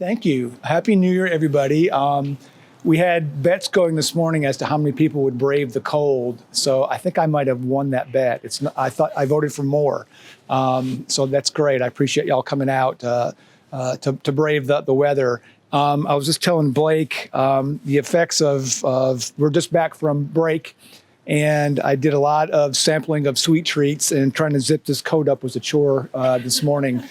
Thank you. Happy New Year, everybody. We had bets going this morning as to how many people would brave the cold. So I think I might have won that bet. I thought I voted for more. So that's great. I appreciate y'all coming out to brave the weather. I was just telling Blake the effects of we're just back from break, and I did a lot of sampling of sweet treats, and trying to zip this coat up was a chore this morning.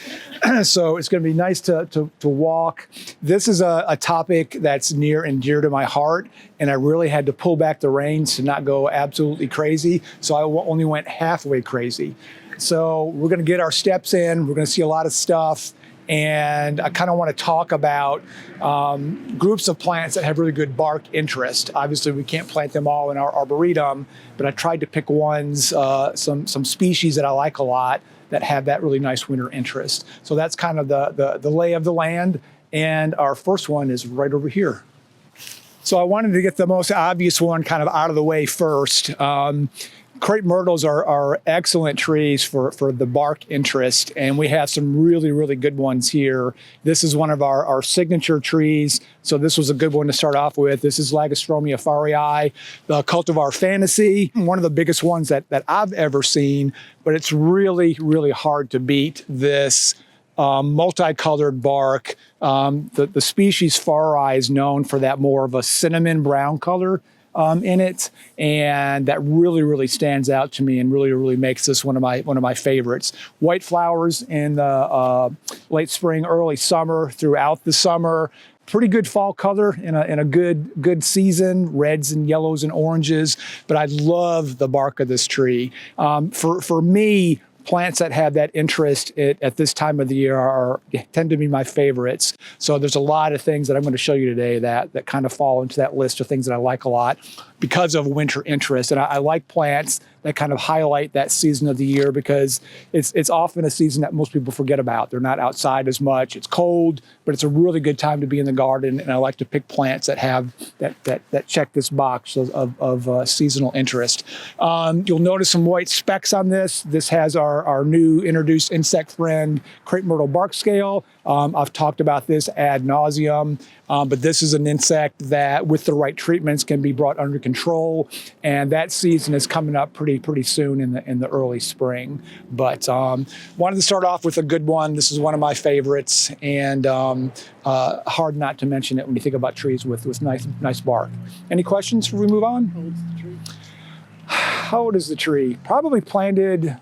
So it's going to be nice to walk. This is a topic that's near and dear to my heart, and I really had to pull back the reins to not go absolutely crazy. So I only went halfway crazy. So we're going to get our steps in. We're going to see a lot of stuff. And I kind of want to talk about groups of plants that have really good bark interest. Obviously, we can't plant them all in our arboretum, but I tried to pick ones, some species that I like a lot that have that really nice winter interest. So that's kind of the lay of the land. And our first one is right over here. So I wanted to get the most obvious one kind of out of the way first. Crepe myrtles are excellent trees for the bark interest, and we have some really, really good ones here. This is one of our signature trees, so this was a good one to start off with. This is Lagerstroemia fauriei, the cultivar fantasy, one of the biggest ones that I've ever seen, but it's really, really hard to beat this multicolored bark. The species fauriei is known for that more of a cinnamon brown color in it, and that really, really stands out to me and really, really makes this one of my favorites. White flowers in the late spring, early summer, throughout the summer. Pretty good fall color in a good season, reds and yellows and oranges. But I love the bark of this tree. For me, plants that have that interest at this time of the year tend to be my favorites. So there's a lot of things that I'm going to show you today that kind of fall into that list of things that I like a lot because of winter interest. And I like plants that kind of highlight that season of the year because it's often a season that most people forget about. They're not outside as much. It's cold, but it's a really good time to be in the garden. And I like to pick plants that have that check this box of seasonal interest. You'll notice some white specks on this. This has our new introduced insect friend, crepe myrtle bark scale. I've talked about this ad nauseum, but this is an insect that with the right treatments can be brought under control, and that season is coming up pretty soon in the early spring. But wanted to start off with a good one. This is one of my favorites, and hard not to mention it when you think about trees with nice bark. Any questions before we move on? How old is the tree? How old is the tree? Probably planted.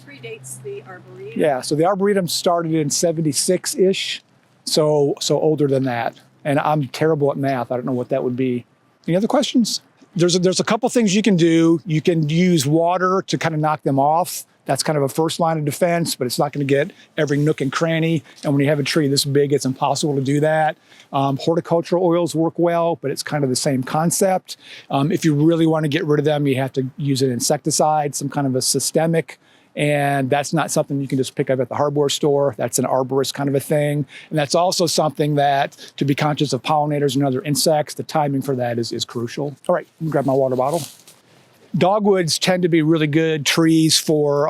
Predates the Arboretum. Yeah, so the Arboretum started in 76-ish, so older than that. And I'm terrible at math. I don't know what that would be. Any other questions? There's a couple things you can do. You can use water to kind of knock them off. That's kind of a first line of defense, but it's not going to get every nook and cranny. And when you have a tree this big, it's impossible to do that. Horticultural oils work well, but it's kind of the same concept. If you really want to get rid of them, you have to use an insecticide, some kind of a systemic. And that's not something you can just pick up at the hardware store. That's an arborist kind of a thing. And that's also something that, to be conscious of pollinators and other insects, the timing for that is crucial. All right, let me grab my water bottle. Dogwoods tend to be really good trees for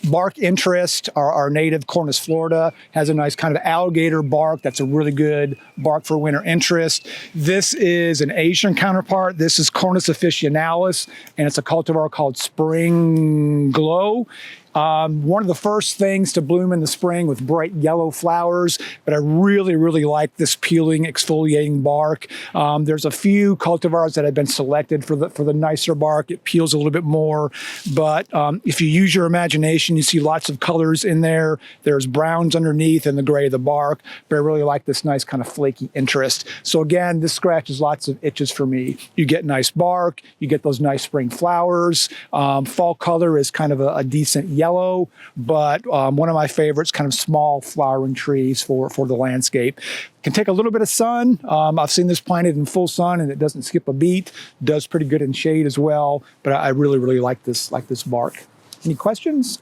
bark interest. Our native Cornus, Florida, has a nice kind of alligator bark. That's a really good bark for winter interest. This is an Asian counterpart. This is Cornus officinalis, and it's a cultivar called Spring Glow. One of the first things to bloom in the spring with bright yellow flowers, but I really, really like this peeling, exfoliating bark. There's a few cultivars that have been selected for the nicer bark. It peels a little bit more, but if you use your imagination, you see lots of colors in there. There's browns underneath and the gray of the bark, but I really like this nice kind of flaky interest. So again, this scratches lots of itches for me. You get nice bark, you get those nice spring flowers. Fall color is kind of a decent yellow, but one of my favorites, kind of small flowering trees for the landscape. Can take a little bit of sun. I've seen this planted in full sun and it doesn't skip a beat. Does pretty good in shade as well, but I really, really like this bark. Any questions?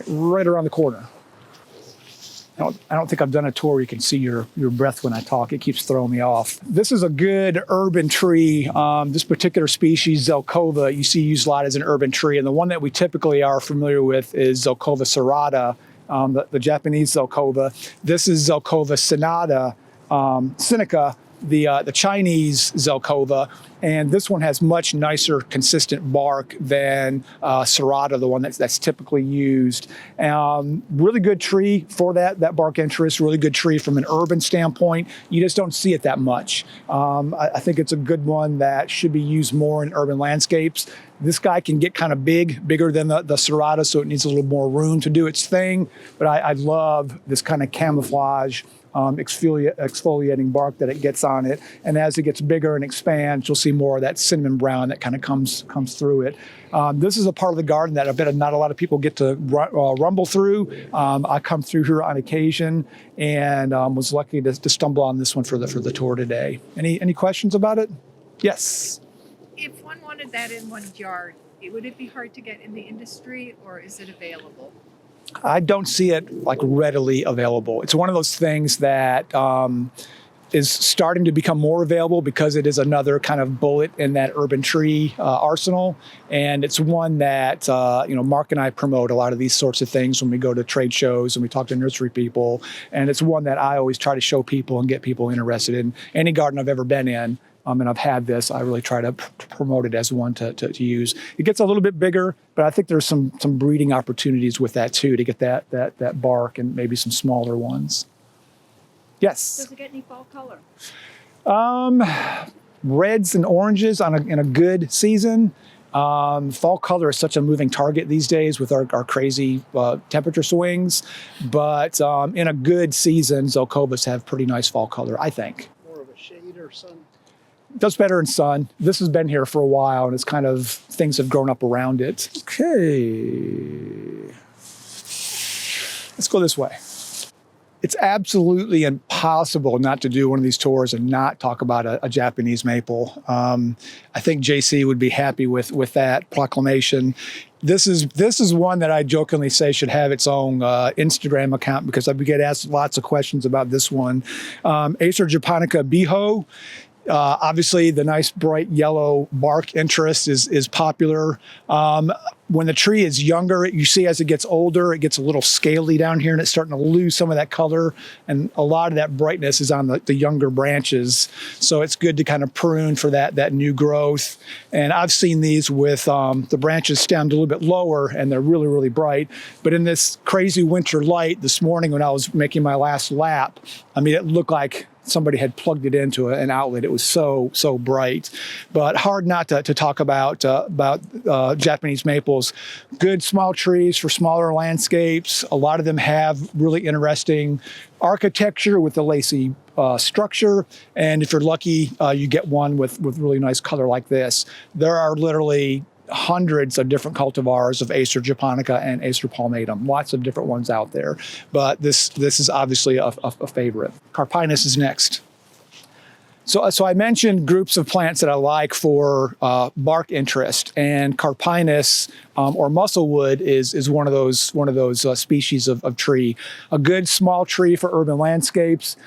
Right around the corner. I don't think I've done a tour where you can see your breath when I talk. It keeps throwing me off. This is a good urban tree. This particular species, Zelkova, you see used a lot as an urban tree. And the one that we typically are familiar with is Zelkova serrata. the Japanese Zelkova. This is Zelkova sinica, the Chinese Zelkova, and this one has much nicer, consistent bark than serrata, the one that's typically used. Really good tree for that bark interest. Really good tree from an urban standpoint. You just don't see it that much. I think it's a good one that should be used more in urban landscapes. This guy can get kind of bigger than the serrata, so it needs a little more room to do its thing. But I love this kind of camouflage exfoliating bark that it gets on it, and as it gets bigger and expands, you'll see more of that cinnamon brown that kind of comes through it. This is a part of the garden that I bet not a lot of people get to rumble through. I come through here on occasion, and was lucky to stumble on this one for the tour today. Any questions about it? Yes. If one wanted that in one's yard, would it be hard to get in the industry, or is it available? I don't see it like readily available. It's one of those things that is starting to become more available because it is another kind of bullet in that urban tree arsenal. And it's one that, Mark and I promote a lot of these sorts of things when we go to trade shows and we talk to nursery people. And it's one that I always try to show people and get people interested in. Any garden I've ever been in, and I've had this, I really try to promote it as one to use. It gets a little bit bigger, but I think there's some breeding opportunities with that too, to get that bark and maybe some smaller ones. Yes? Does it get any fall color? Reds and oranges in a good season. Fall color is such a moving target these days with our crazy temperature swings, but in a good season, Zelkovas have pretty nice fall color, I think. More of a shade or sun? Does better in sun. This has been here for a while, and it's kind of, things have grown up around it. Okay. Let's go this way. It's absolutely impossible not to do one of these tours and not talk about a Japanese maple. I think JC would be happy with that proclamation. This is one that I jokingly say should have its own Instagram account, because I get asked lots of questions about this one. Acer japonica biho. Obviously, the nice bright yellow bark interest is popular. When the tree is younger, you see as it gets older, it gets a little scaly down here and it's starting to lose some of that color. And a lot of that brightness is on the younger branches. So it's good to kind of prune for that new growth. And I've seen these with the branches stemmed a little bit lower and they're really, really bright. But in this crazy winter light this morning when I was making my last lap, I mean, it looked like somebody had plugged it into an outlet. It was so bright, but hard not to talk about Japanese maples. Good small trees for smaller landscapes. A lot of them have really interesting architecture with the lacy structure. And if you're lucky, you get one with really nice color like this. There are literally hundreds of different cultivars of Acer japonica and Acer palmatum. Lots of different ones out there, but this is obviously a favorite. Carpinus is next. So I mentioned groups of plants that I like for bark interest, and Carpinus or Musclewood is one of those species of tree. A good small tree for urban landscapes.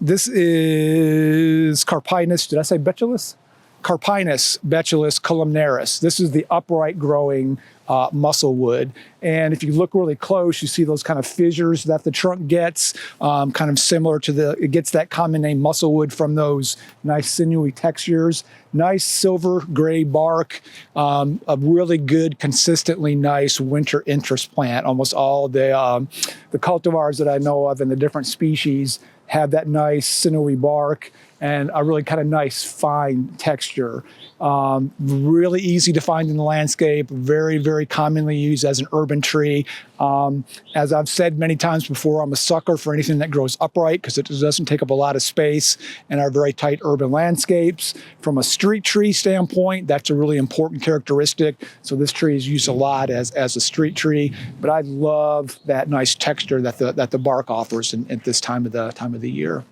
This is Carpinus. Did I say betulus? Carpinus betulus columnaris. This is the upright growing musclewood. And if you look really close, you see those kind of fissures that the trunk gets, kind of similar to it gets that common name musclewood from those nice sinewy textures. Nice silver gray bark, a really good, consistently nice winter interest plant. Almost all the cultivars that I know of and the different species have that nice sinewy bark and a really kind of nice fine texture. Really easy to find in the landscape, very, very commonly used as an urban tree. As I've said many times before, I'm a sucker for anything that grows upright because it doesn't take up a lot of space in our very tight urban landscapes. From a street tree standpoint, that's a really important characteristic. So this tree is used a lot as a street tree, but I love that nice texture that the bark offers at this time of the year.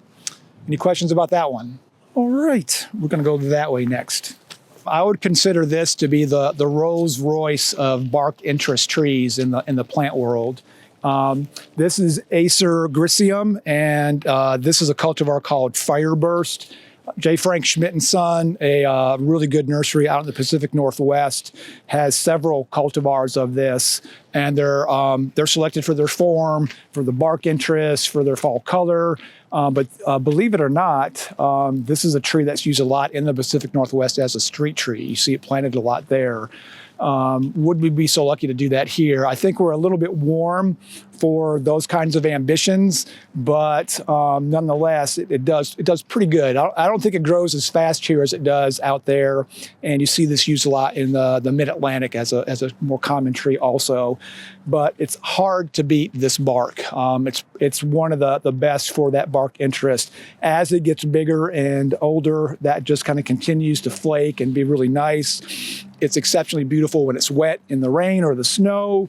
Any questions about that one? All right, we're going to go that way next. I would consider this to be the Rolls Royce of bark interest trees in the plant world. This is Acer griseum, and this is a cultivar called Fireburst. J. Frank Schmidt and Son, a really good nursery out in the Pacific Northwest, has several cultivars of this, and they're selected for their form, for the bark interest, for their fall color. But believe it or not, this is a tree that's used a lot in the Pacific Northwest as a street tree. You see it planted a lot there. Would we be so lucky to do that here? I think we're a little bit warm for those kinds of ambitions, but nonetheless, it does pretty good. I don't think it grows as fast here as it does out there, and you see this used a lot in the Mid-Atlantic as a more common tree also. But it's hard to beat this bark. It's one of the best for that bark interest. As it gets bigger and older, that just kind of continues to flake and be really nice. It's exceptionally beautiful when it's wet in the rain or the snow.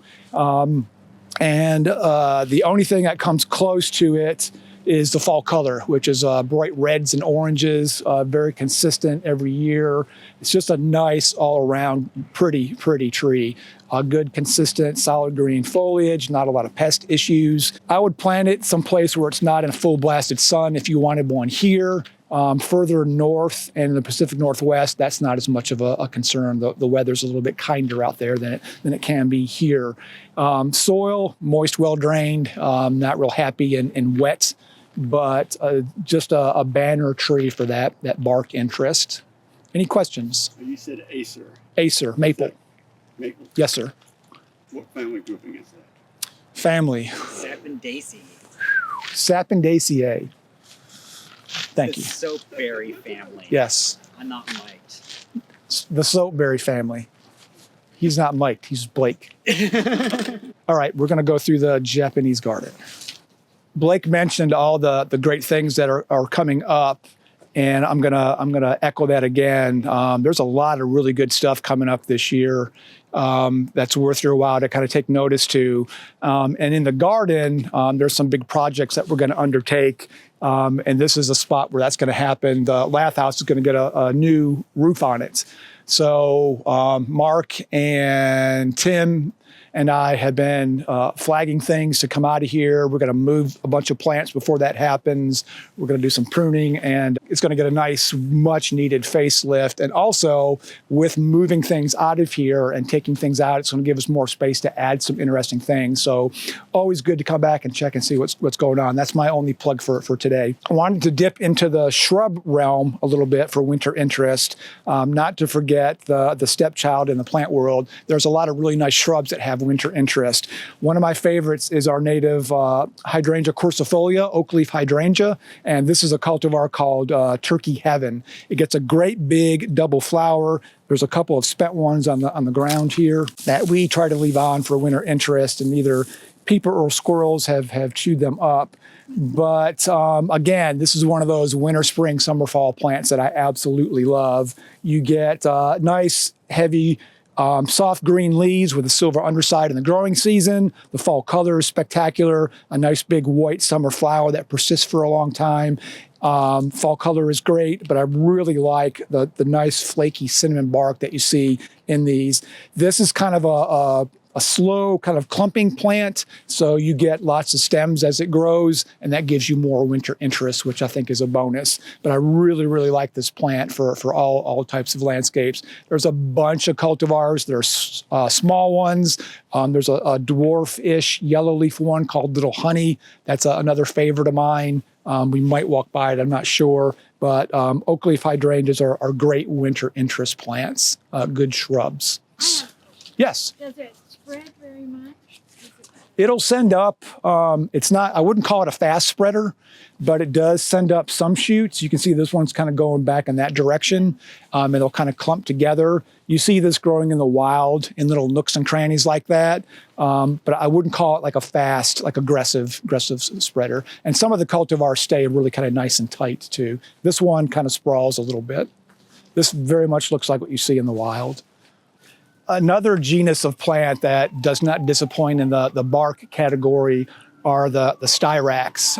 And the only thing that comes close to it is the fall color, which is bright reds and oranges, very consistent every year. It's just a nice all-around pretty tree. Good, consistent, solid green foliage, not a lot of pest issues. I would plant it someplace where it's not in full blasted sun if you wanted one here. Further north and in the Pacific Northwest, that's not as much of a concern. The weather's a little bit kinder out there than it can be here. Soil, moist, well-drained, not real happy and wet, but just a banner tree for that bark interest. Any questions? You said Acer. Acer, maple. Maple. Yes, sir. What family grouping is that? Family. Saponaceae. Saponaceae. Thank you. The soapberry family. Yes. I'm not mic'd. The soapberry family. He's not Mike, he's Blake. All right, we're gonna go through the Japanese garden. Blake mentioned all the great things that are coming up, and I'm gonna echo that again. There's a lot of really good stuff coming up this year that's worth your while to kind of take notice to. And in the garden, there's some big projects that we're gonna undertake. And this is a spot where that's going to happen. The Lath House is going to get a new roof on it. So Mark and Tim and I have been flagging things to come out of here. We're going to move a bunch of plants before that happens. We're going to do some pruning, and it's going to get a nice, much-needed facelift. And also, with moving things out of here and taking things out, it's going to give us more space to add some interesting things. So always good to come back and check and see what's going on. That's my only plug for today. I wanted to dip into the shrub realm a little bit for winter interest, not to forget the stepchild in the plant world. There's a lot of really nice shrubs that have winter interest. One of my favorites is our native Hydrangea quercifolia, oak leaf hydrangea, and this is a cultivar called Turkey Heaven. It gets a great big double flower. There's a couple of spent ones on the ground here that we try to leave on for winter interest, and either peeper or squirrels have chewed them up. But again, this is one of those winter, spring, summer, fall plants that I absolutely love. You get nice, heavy, soft green leaves with a silver underside in the growing season. The fall color is spectacular. A nice big white summer flower that persists for a long time. Fall color is great, but I really like the nice flaky cinnamon bark that you see in these. This is kind of a slow kind of clumping plant, so you get lots of stems as it grows, and that gives you more winter interest, which I think is a bonus. But I really like this plant for all types of landscapes. There's a bunch of cultivars. There's small ones. There's a dwarf-ish yellow leaf one called Little Honey. That's another favorite of mine. We might walk by it, I'm not sure. But oak leaf hydrangeas are great winter interest plants, good shrubs. Yes? Does it spread very much? It'll send up, I wouldn't call it a fast spreader, but it does send up some shoots. You can see this one's kind of going back in that direction. It'll kind of clump together. You see this growing in the wild in little nooks and crannies like that. But I wouldn't call it like a fast, like aggressive spreader. And some of the cultivars stay really kind of nice and tight too. This one kind of sprawls a little bit. This very much looks like what you see in the wild. Another genus of plant that does not disappoint in the bark category are the styrax.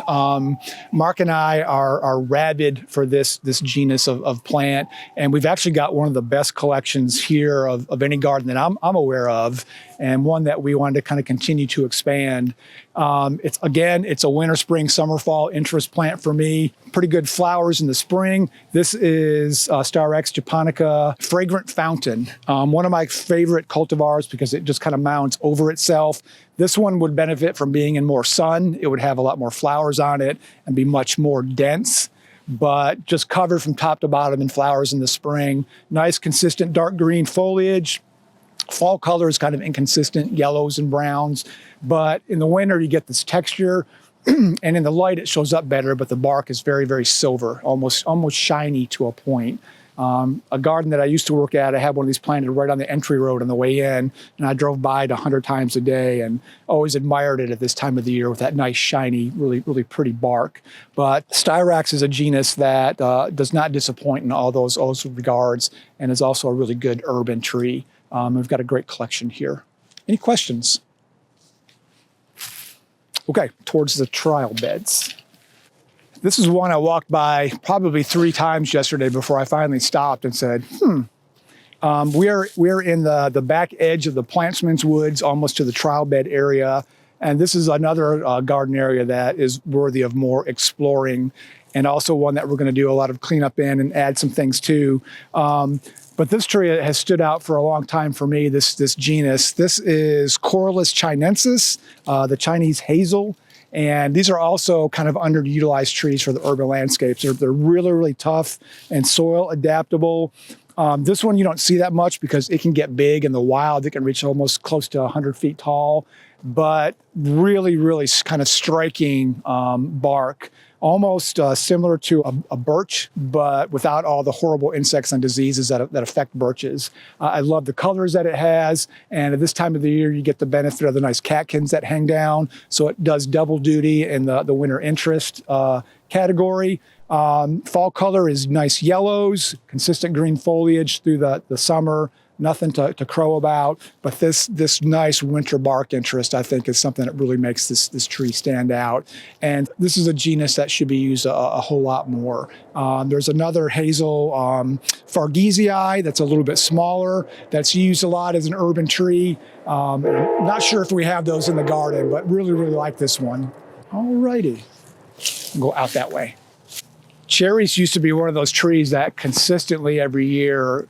Mark and I are rabid for this genus of plant, and we've actually got one of the best collections here of any garden that I'm aware of, and one that we wanted to kind of continue to expand. It's a winter, spring, summer, fall interest plant for me. Pretty good flowers in the spring. This is Starrex japonica fragrant fountain. One of my favorite cultivars because it just kind of mounts over itself. This one would benefit from being in more sun. It would have a lot more flowers on it and be much more dense, but just covered from top to bottom in flowers in the spring. Nice, consistent dark green foliage. Fall color is kind of inconsistent, yellows and browns, but in the winter you get this texture, and in the light it shows up better, but the bark is very, very silver, almost shiny to a point. A garden that I used to work at, I had one of these planted right on the entry road on the way in, and I drove by it 100 times a day and always admired it at this time of the year with that nice, shiny, really, really pretty bark. But Styrax is a genus that does not disappoint in all those regards and is also a really good urban tree. We've got a great collection here. Any questions? Okay, towards the trial beds. This is one I walked by probably 3 times yesterday before I finally stopped and said, we're in the back edge of the Plantsman's Woods, almost to the trial bed area. And this is another garden area that is worthy of more exploring, and also one that we're going to do a lot of cleanup in and add some things to. But this tree has stood out for a long time for me, this genus. This is Corylus chinensis, the Chinese hazel. And these are also kind of underutilized trees for the urban landscapes. They're really, really tough and soil adaptable. This one you don't see that much because it can get big in the wild. It can reach almost close to 100 feet tall, but really, really kind of striking bark. Almost similar to a birch, but without all the horrible insects and diseases that affect birches. I love the colors that it has, and at this time of the year, you get the benefit of the nice catkins that hang down, so it does double duty in the winter interest category. Fall color is nice yellows, consistent green foliage through the summer. Nothing to crow about, but this nice winter bark interest, I think, is something that really makes this tree stand out. And this is a genus that should be used a whole lot more. There's another hazel, Fargesii, that's a little bit smaller, that's used a lot as an urban tree. Not sure if we have those in the garden, but really, really like this one. All righty, go out that way. Cherries used to be one of those trees that consistently every year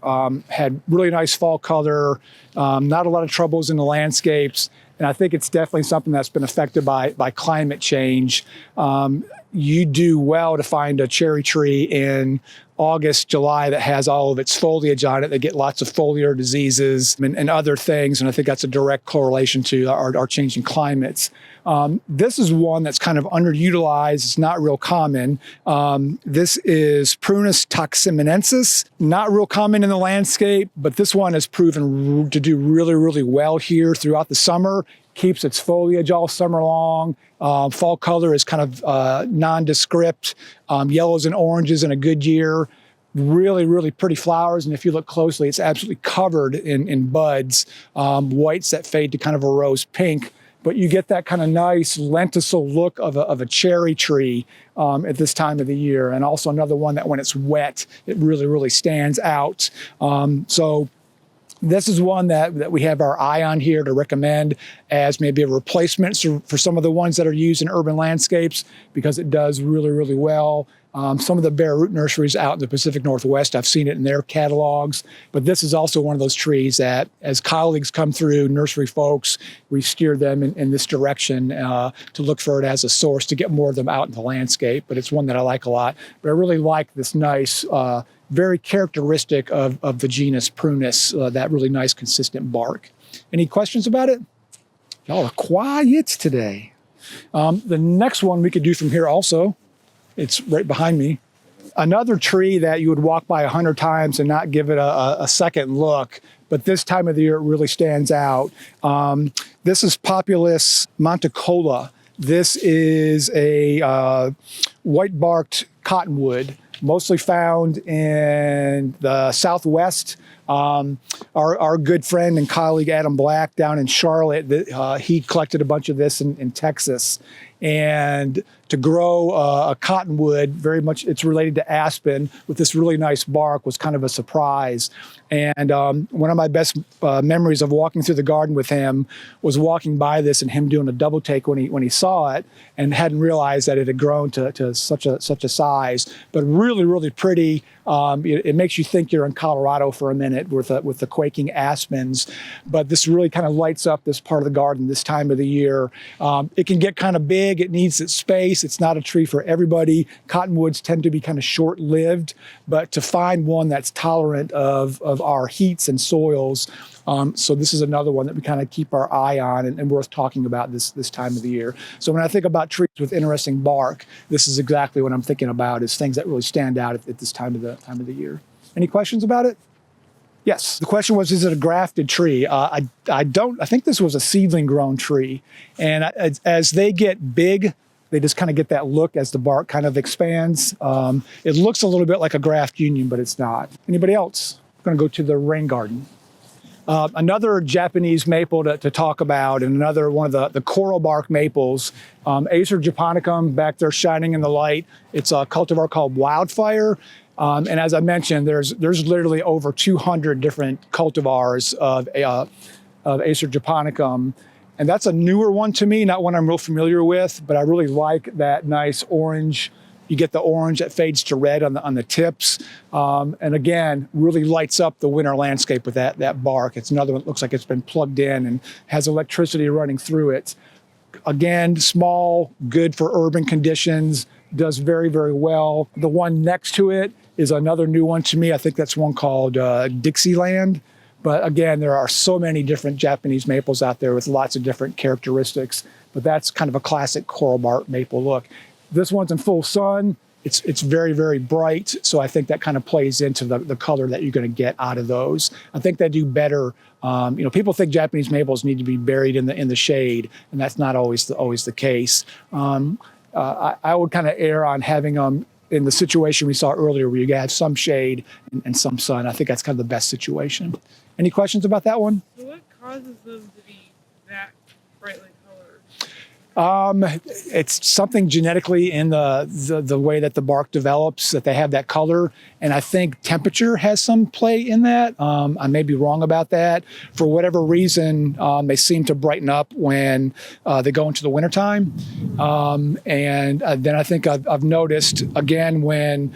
had really nice fall color, not a lot of troubles in the landscapes. And I think it's definitely something that's been affected by climate change. You do well to find a cherry tree in August, July that has all of its foliage on it. They get lots of foliar diseases and other things. And I think that's a direct correlation to our changing climates. This is one that's kind of underutilized. It's not real common. This is Prunus toximinensis. Not real common in the landscape, but this one has proven to do really, really well here throughout the summer. Keeps its foliage all summer long. Fall color is kind of nondescript. Yellows and oranges in a good year. Really, really pretty flowers. And if you look closely, it's absolutely covered in buds. Whites that fade to kind of a rose pink. But you get that kind of nice lenticel look of a cherry tree at this time of the year. And also another one that when it's wet, it really, really stands out. So this is one that we have our eye on here to recommend as maybe a replacement for some of the ones that are used in urban landscapes because it does really, really well. Some of the bare root nurseries out in the Pacific Northwest, I've seen it in their catalogs, but this is also one of those trees that as colleagues come through, nursery folks, we steer them in this direction to look for it as a source to get more of them out in the landscape, but it's one that I like a lot. But I really like this nice, very characteristic of the genus Prunus, that really nice consistent bark. Any questions about it? Y'all are quiet today. The next one we could do from here also, it's right behind me. Another tree that you would walk by 100 times and not give it a second look, but this time of the year it really stands out. This is Populus monticola. This is a white-barked cottonwood, mostly found in the Southwest. Our good friend and colleague Adam Black down in Charlotte, he collected a bunch of this in Texas. And to grow a cottonwood, very much it's related to aspen, with this really nice bark was kind of a surprise. And one of my best memories of walking through the garden with him was walking by this and him doing a double take when he saw it and hadn't realized that it had grown to such a size. But really, really pretty. It makes you think you're in Colorado for a minute with the quaking aspens. But this really kind of lights up this part of the garden this time of the year. It can get kind of big. It needs its space. It's not a tree for everybody. Cottonwoods tend to be kind of short-lived, but to find one that's tolerant of our heats and soils. So this is another one that we kind of keep our eye on and worth talking about this time of the year. So when I think about trees with interesting bark, this is exactly what I'm thinking about, is things that really stand out at this time of the year. Any questions about it? Yes. The question was, is it a grafted tree? I think this was a seedling grown tree. And as they get big, they just kind of get that look as the bark kind of expands. It looks a little bit like a graft union, but it's not. Anybody else? I'm going to go to the rain garden. Another Japanese maple to talk about, and another one of the coral bark maples, Acer japonicum, back there shining in the light. It's a cultivar called Wildfire. And as I mentioned, there's literally over 200 different cultivars of Acer japonicum. And that's a newer one to me, not one I'm real familiar with, but I really like that nice orange. You get the orange that fades to red on the tips. And again, really lights up the winter landscape with that bark. It's another one that looks like it's been plugged in and has electricity running through it. Again, small, good for urban conditions, does very, very well. The one next to it is another new one to me. I think that's one called Dixieland. But again, there are so many different Japanese maples out there with lots of different characteristics. But that's kind of a classic coral bark maple look. This one's in full sun. It's very, very bright. So I think that kind of plays into the color that you're going to get out of those. I think they do better. People think Japanese maples need to be buried in the shade, and that's not always the case. I would kind of err on having them in the situation we saw earlier, where you have some shade and some sun. I think that's kind of the best situation. Any questions about that one? So what causes them to be that brightly colored? It's something genetically in the way that the bark develops that they have that color. And I think temperature has some play in that. I may be wrong about that. For whatever reason, they seem to brighten up when they go into the wintertime. And then I think I've noticed, again, when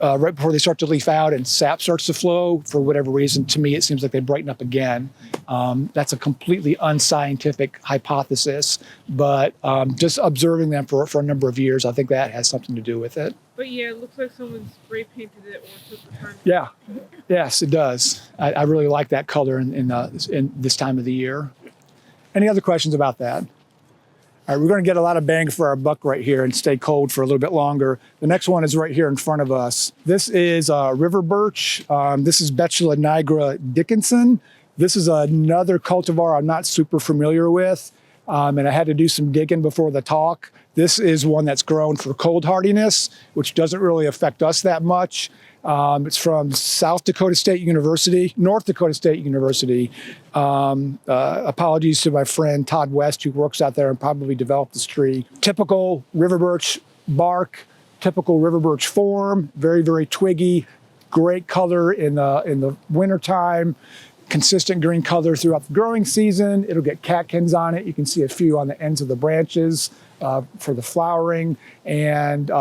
right before they start to leaf out and sap starts to flow, for whatever reason, to me, it seems like they brighten up again. That's a completely unscientific hypothesis, but just observing them for a number of years, I think that has something to do with it. But yeah, it looks like someone spray painted it or took the time. Yeah, yes, it does. I really like that color in this time of the year. Any other questions about that? All right, we're going to get a lot of bang for our buck right here and stay cold for a little bit longer. The next one is right here in front of us. This is river birch. This is Betula nigra Dickinson. This is another cultivar I'm not super familiar with, and I had to do some digging before the talk. This is one that's grown for cold hardiness, which doesn't really affect us that much. It's from North Dakota State University. Apologies to my friend Todd West, who works out there and probably developed this tree. Typical river birch bark, typical river birch form, very, very twiggy, great color in the wintertime, consistent green color throughout the growing season. It'll get catkins on it. You can see a few on the ends of the branches for the flowering, and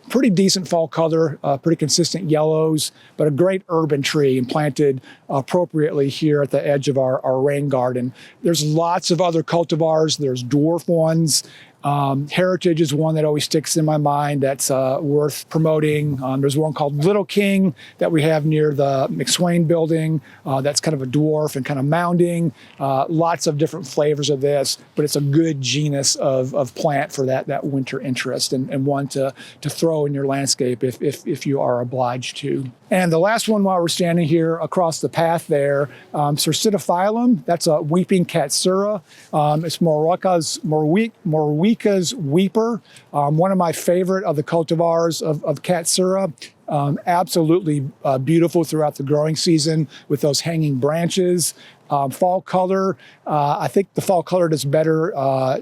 pretty decent fall color, pretty consistent yellows, but a great urban tree and planted appropriately here at the edge of our rain garden. There's lots of other cultivars. There's dwarf ones. Heritage is one that always sticks in my mind that's worth promoting. There's one called Little King that we have near the McSwain building. That's kind of a dwarf and kind of mounding. Lots of different flavors of this, but it's a good genus of plant for that winter interest and one to throw in your landscape if you are obliged to. And the last one while we're standing here across the path there, Cercidophyllum, that's a weeping katsura. It's Moruika's weeper, one of my favorite of the cultivars of katsura. Absolutely beautiful throughout the growing season with those hanging branches. Fall color, I think the fall color does better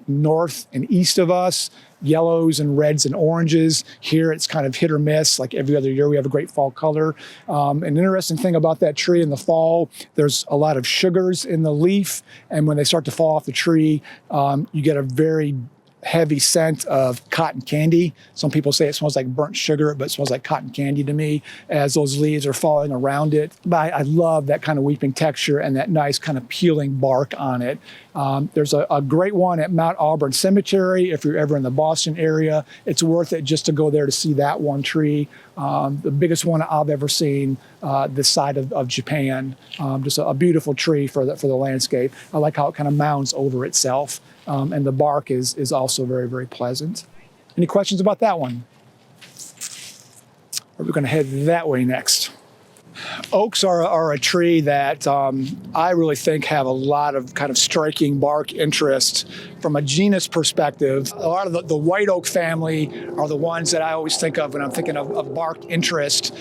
north and east of us. Yellows and reds and oranges. Here it's kind of hit or miss. Like every other year, we have a great fall color. An interesting thing about that tree in the fall, there's a lot of sugars in the leaf, and when they start to fall off the tree, you get a very heavy scent of cotton candy. Some people say it smells like burnt sugar, but it smells like cotton candy to me as those leaves are falling around it. But I love that kind of weeping texture and that nice kind of peeling bark on it. There's a great one at Mount Auburn Cemetery. If you're ever in the Boston area, it's worth it just to go there to see that one tree. The biggest one I've ever seen this side of Japan. Just a beautiful tree for the landscape. I like how it kind of mounds over itself. And the bark is also very, very pleasant. Any questions about that one? Or we're going to head that way next. Oaks are a tree that I really think have a lot of kind of striking bark interest from a genus perspective. A lot of the white oak family are the ones that I always think of when I'm thinking of bark interest.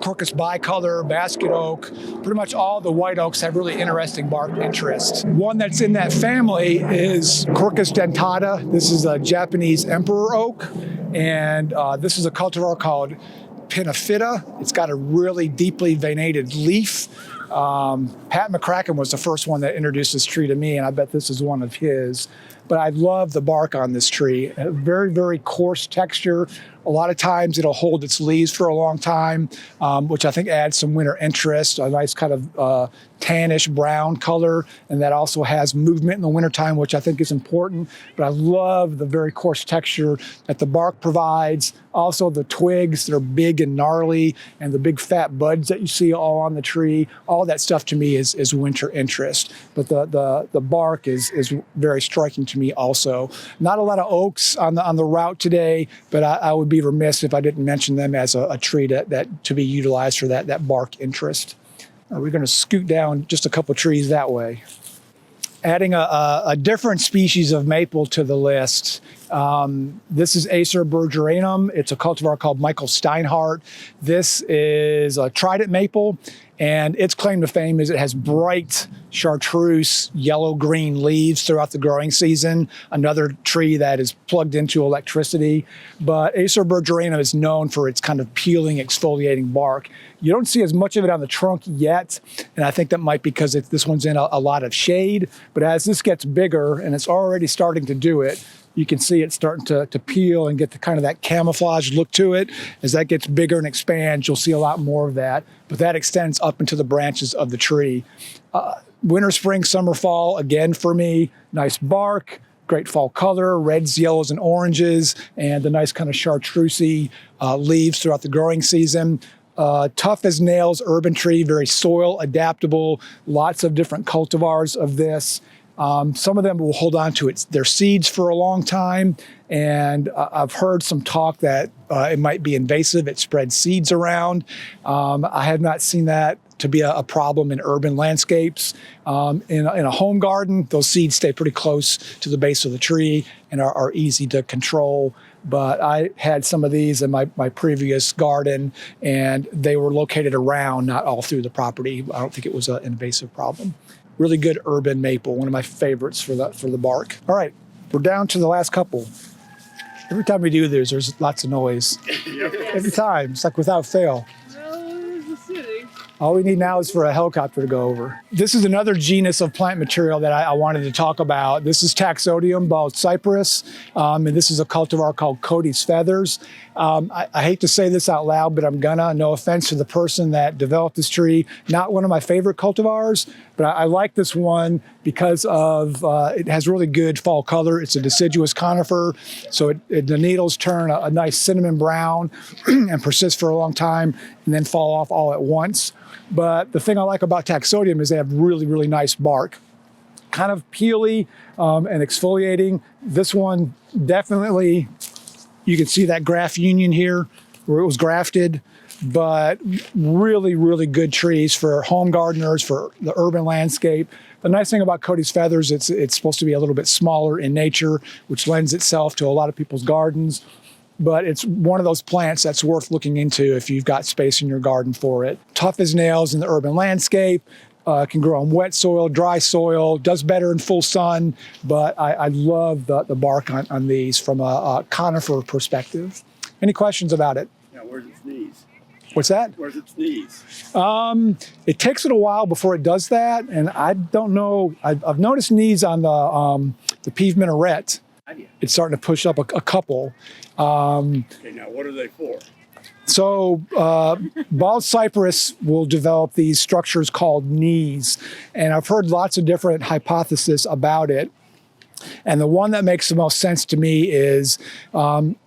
Crocus bicolor, basket oak, pretty much all the white oaks have really interesting bark interest. One that's in that family is Crocus dentata. This is a Japanese emperor oak, and this is a cultivar called Pinophyta. It's got a really deeply veinated leaf. Pat McCracken was the first one that introduced this tree to me, and I bet this is one of his. But I love the bark on this tree. A very, very coarse texture. A lot of times it'll hold its leaves for a long time, which I think adds some winter interest, a nice kind of tannish brown color, and that also has movement in the wintertime, which I think is important. But I love the very coarse texture that the bark provides. Also the twigs that are big and gnarly, and the big fat buds that you see all on the tree. All that stuff to me is winter interest. But the bark is very striking to me also. Not a lot of oaks on the route today, but I would be remiss if I didn't mention them as a tree that to be utilized for that bark interest. We're going to scoot down just a couple trees that way. Adding a different species of maple to the list. This is Acer bergeranum. It's a cultivar called Michael Steinhardt. This is a trident maple, and its claim to fame is it has bright chartreuse yellow-green leaves throughout the growing season. Another tree that is plugged into electricity. But Acer bergeranum is known for its kind of peeling, exfoliating bark. You don't see as much of it on the trunk yet, and I think that might be because this one's in a lot of shade. But as this gets bigger, and it's already starting to do it, you can see it starting to peel and get the kind of that camouflage look to it. As that gets bigger and expands, you'll see a lot more of that. But that extends up into the branches of the tree. Winter, spring, summer, fall, again for me, nice bark, great fall color, reds, yellows, and oranges, and the nice kind of chartreusey leaves throughout the growing season. Tough as nails urban tree, very soil adaptable, lots of different cultivars of this. Some of them will hold on to their seeds for a long time, and I've heard some talk that it might be invasive. It spreads seeds around. I have not seen that to be a problem in urban landscapes. In a home garden, those seeds stay pretty close to the base of the tree and are easy to control. But I had some of these in my previous garden, and they were located around, not all through the property. I don't think it was an invasive problem. Really good urban maple, one of my favorites for the bark. All right, we're down to the last couple. Every time we do this, there's lots of noise. Every time, it's like without fail. Well, there's the city. All we need now is for a helicopter to go over. This is another genus of plant material that I wanted to talk about. This is Taxodium bald cypress, and this is a cultivar called Cody's Feathers. I hate to say this out loud, but I'm gonna. No offense to the person that developed this tree. Not one of my favorite cultivars, but I like this one because of it has really good fall color. It's a deciduous conifer, so the needles turn a nice cinnamon brown and persist for a long time and then fall off all at once. But the thing I like about Taxodium is they have really, really nice bark. Kind of peely and exfoliating. This one definitely, you can see that graft union here where it was grafted, but really, really good trees for home gardeners, for the urban landscape. The nice thing about Cody's Feathers, it's supposed to be a little bit smaller in nature, which lends itself to a lot of people's gardens. But it's one of those plants that's worth looking into if you've got space in your garden for it. Tough as nails in the urban landscape, can grow on wet soil, dry soil, does better in full sun, but I love the bark on these from a conifer perspective. Any questions about it? Yeah, where's its knees? What's that? Where's its knees? It takes it a while before it does that, and I don't know. I've noticed knees on the peeve minaret. It's starting to push up a couple. Okay, now what are they for? So bald cypress will develop these structures called knees, and I've heard lots of different hypotheses about it. And the one that makes the most sense to me is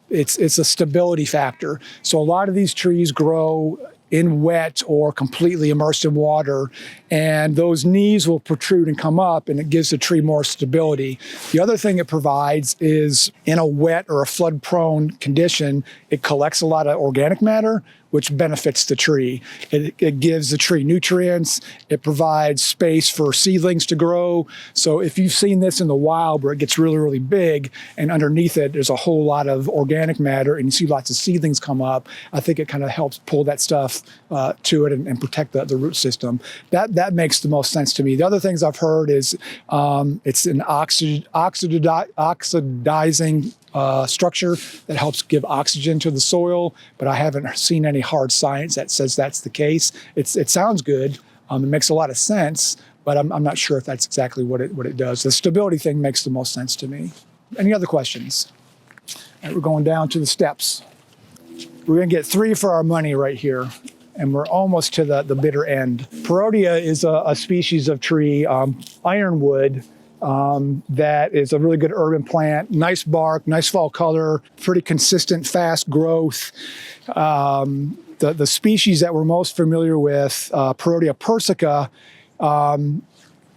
it's a stability factor. So a lot of these trees grow in wet or completely immersed in water, and those knees will protrude and come up, and it gives the tree more stability. The other thing it provides is in a wet or a flood-prone condition, it collects a lot of organic matter, which benefits the tree. It gives the tree nutrients. It provides space for seedlings to grow. So if you've seen this in the wild where it gets really, really big and underneath it, there's a whole lot of organic matter and you see lots of seedlings come up, I think it kind of helps pull that stuff to it and protect the root system. That makes the most sense to me. The other things I've heard is it's an oxidizing structure that helps give oxygen to the soil, but I haven't seen any hard science that says that's the case. It sounds good. It makes a lot of sense, but I'm not sure if that's exactly what it does. The stability thing makes the most sense to me. Any other questions? All right, we're going down to the steps. We're going to get 3 for our money right here, and we're almost to the bitter end. Parrotia is a species of tree, ironwood, that is a really good urban plant. Nice bark, nice fall color, pretty consistent, fast growth. The species that we're most familiar with, Parrotia persica,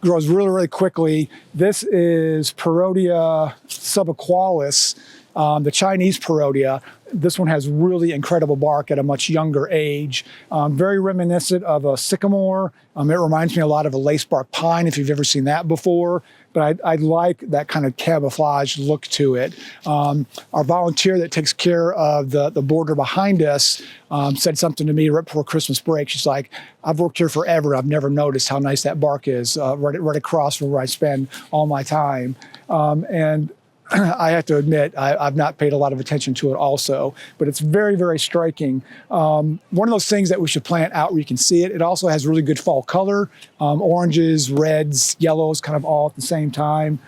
grows really, really quickly. This is Parrotia subaqualis, the Chinese Parrotia. This one has really incredible bark at a much younger age. Very reminiscent of a sycamore. It reminds me a lot of a lacebark pine, if you've ever seen that before. But I like that kind of camouflage look to it. Our volunteer that takes care of the border behind us said something to me right before Christmas break. She's like, I've worked here forever. I've never noticed how nice that bark is right across from where I spend all my time. And I have to admit, I've not paid a lot of attention to it also, but it's very, very striking. One of those things that we should plant out where you can see it. It also has really good fall color, oranges, reds, yellows, kind of all at the same time,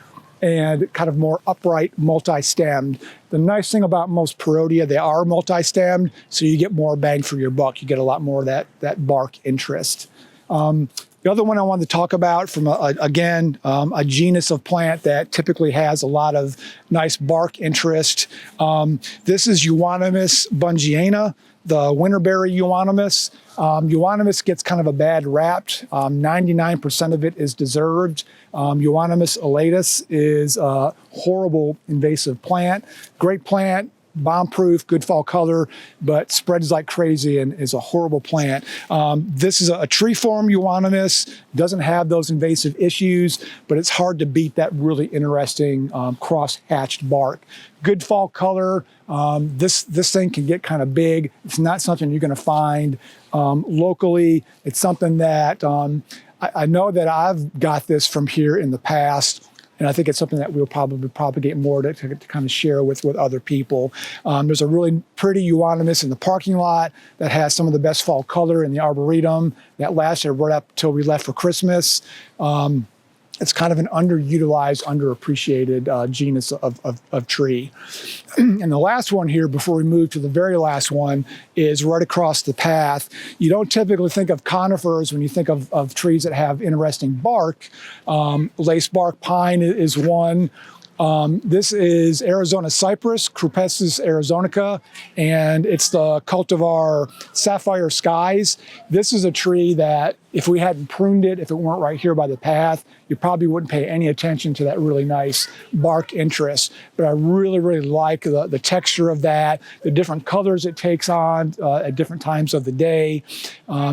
and kind of more upright, multi-stemmed. The nice thing about most Parrotia, they are multi-stemmed, so you get more bang for your buck. You get a lot more of that bark interest. The other one I wanted to talk about from, a genus of plant that typically has a lot of nice bark interest. This is Euonymus bungiana, the winterberry euonymus. Euonymus gets kind of a bad rap. 99% of it is deserved. Euonymus elatus is a horrible invasive plant. Great plant. Bomb-proof, good fall color, but spreads like crazy and is a horrible plant. This is a tree form euonymus, doesn't have those invasive issues, but it's hard to beat that really interesting cross-hatched bark. Good fall color. This thing can get kind of big. It's not something you're going to find locally. It's something that I know that I've got this from here in the past. And I think it's something that we'll probably propagate more to kind of share with other people. There's a really pretty euonymus in the parking lot that has some of the best fall color in the Arboretum that lasted right up till we left for Christmas. It's kind of an underutilized, underappreciated genus of tree. And the last one here, before we move to the very last one, is right across the path. You don't typically think of conifers when you think of trees that have interesting bark. Lacebark pine is one. This is Arizona cypress, Crepe arizonica, and it's the cultivar Sapphire Skies. This is a tree that if we hadn't pruned it, if it weren't right here by the path, you probably wouldn't pay any attention to that really nice bark interest. But I really, really like the texture of that, the different colors it takes on at different times of the day.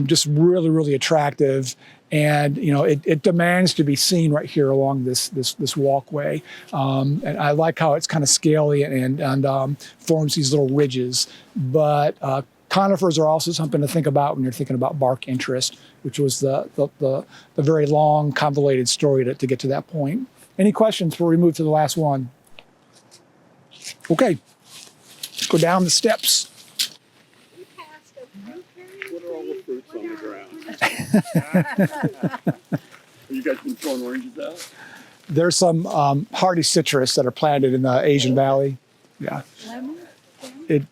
Just really, really attractive. And it demands to be seen right here along this walkway. And I like how it's kind of scaly and forms these little ridges. But Conifers are also something to think about when you're thinking about bark interest, which was the very long, convoluted story to get to that point. Any questions before we move to the last one? Okay, let's go down the steps. We passed a fruit carrier What are all the tree. fruits on the What ground? Have you guys been throwing oranges out? There's some hardy citrus that are planted in the Asian Valley. Yeah, lemon?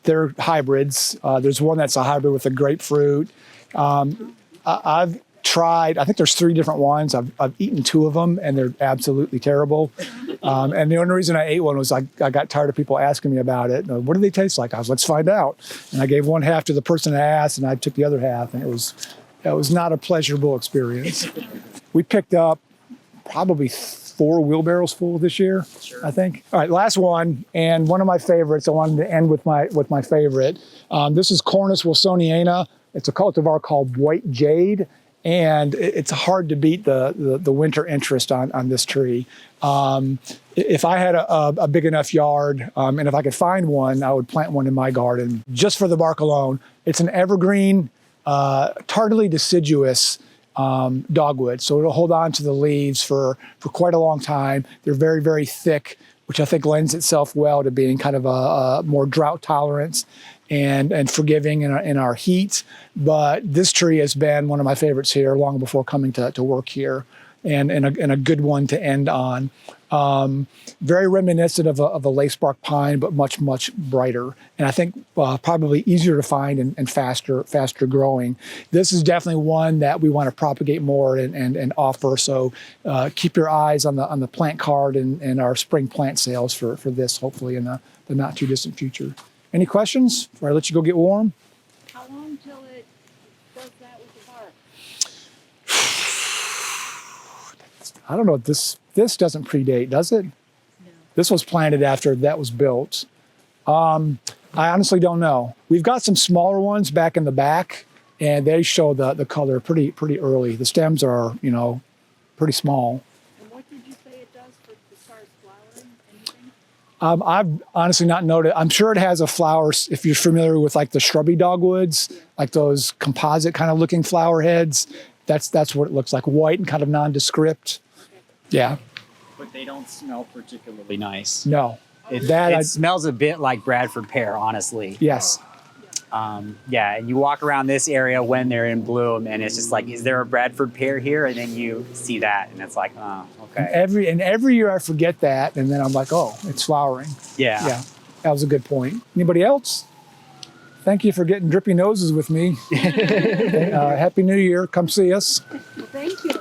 they're hybrids. There's one that's a hybrid with a grapefruit. I've tried, I think there's 3 different ones. I've eaten 2 of them and they're absolutely terrible. And the only reason I ate one was I got tired of people asking me about it. What do they taste like? I was, let's find out. And I gave one half to the person I asked and I took the other half, and it was not a pleasurable experience. We picked up probably 4 wheelbarrows full this year, I think. All right, last one, and one of my favorites. I wanted to end with my favorite. This is Cornus wilsoniana. It's a cultivar called white jade, and it's hard to beat the winter interest on this tree. If I had a big enough yard, and if I could find one, I would plant one in my garden just for the bark alone. It's an evergreen, tardily deciduous dogwood, so it'll hold on to the leaves for quite a long time. They're very, very thick, which I think lends itself well to being kind of a more drought tolerance and forgiving in our heat. But this tree has been one of my favorites here long before coming to work here, and a good one to end on. Very reminiscent of a lacebark pine, but much, much brighter. And I think probably easier to find and faster growing. This is definitely one that we want to propagate more and offer. So keep your eyes on the plant card and our spring plant sales for this, hopefully in the not too distant future. Any questions before I let you go get warm? How long till it does that with the bark? I don't know. This doesn't predate, does it? No. This was planted after that was built. I honestly don't know. We've got some smaller ones back in the back, and they show the color pretty early. The stems are, pretty small. And what did you say it does for the start flowering? Anything? I've honestly not noted. I'm sure it has a flower, if you're familiar with like the shrubby dogwoods, like those composite kind of looking flower heads. That's what it looks like, white and kind of nondescript. Yeah. But they don't smell particularly nice. No. It smells a bit like Bradford pear, honestly. Yes. Yeah, and you walk around this area when they're in bloom, and it's just like, is there a Bradford pear here? And then you see that, and it's like, oh, okay. Every year I forget that, and then I'm like, oh, it's flowering. Yeah. Yeah, that was a good point. Anybody else? Thank you for getting drippy noses with me. Happy New Year. Come see us. Well, thank you.